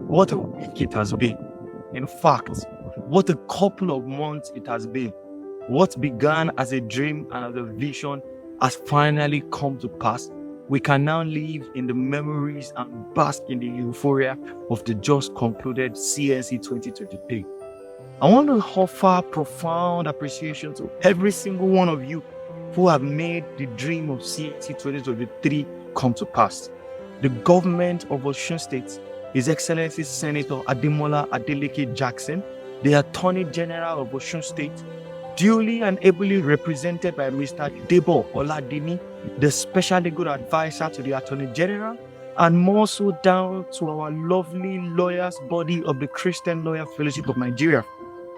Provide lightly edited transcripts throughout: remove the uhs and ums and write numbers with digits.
What a week it has been. In fact, what a couple of months it has been. What began as a dream and as a vision has finally come to pass. We can now live in the memories and bask in the euphoria of the just concluded CNC 2023. I want to offer profound appreciation to every single one of you who have made the dream of CNC 2023 come to pass. The government of Osun State, His Excellency Senator Ademola Adeleke Jackson, the Attorney General of Osun State, duly and ably represented by Mr. Debo Oladini, the Special Legal Advisor to the Attorney General, and more so down to our lovely lawyers body of the Christian Lawyer Fellowship of Nigeria,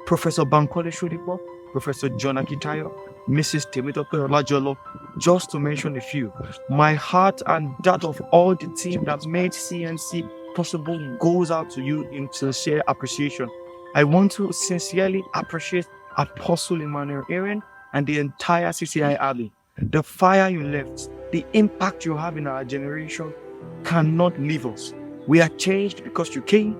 Professor Bankole Shodipo, Professor John Akitayo, Mrs. Temitope Olajolo, just to mention a few. My heart and that of all the team that made CNC possible goes out to you in sincere appreciation. I want to sincerely appreciate Apostle Emmanuel Aaron and the entire CCI Army. The fire you left, the impact you have in our generation cannot leave us. We are changed because you came.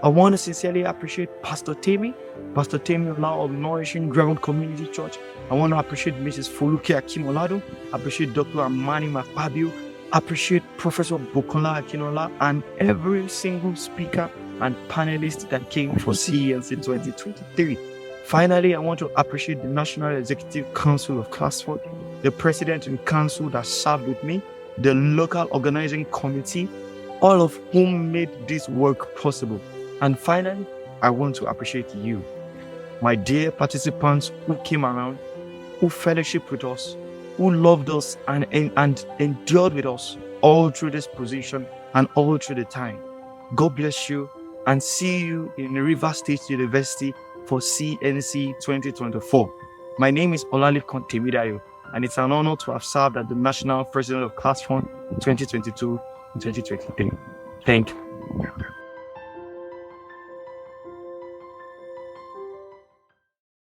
I want to sincerely appreciate Pastor Temi Ola of Nourishing Ground Community Church. I want to appreciate Mrs. Foluke Akimolado, appreciate Dr. Amani Makpabio, appreciate Professor Bukola Akinola, and every single speaker and panelist that came for CNC 2023. Finally, I want to appreciate the National Executive Council of Clasfon, the President and Council that served with me, the local organizing committee, all of whom made this work possible. And finally, I want to appreciate you, my dear participants who came around, who fellowshiped with us, who loved us and endured with us all through this position and all through the time. God bless you and see you in River State University for CNC 2024. My name is Olalekan Temidayo, and it's an honor to have served as the National President of Clasfon 2022-2023. Thank you.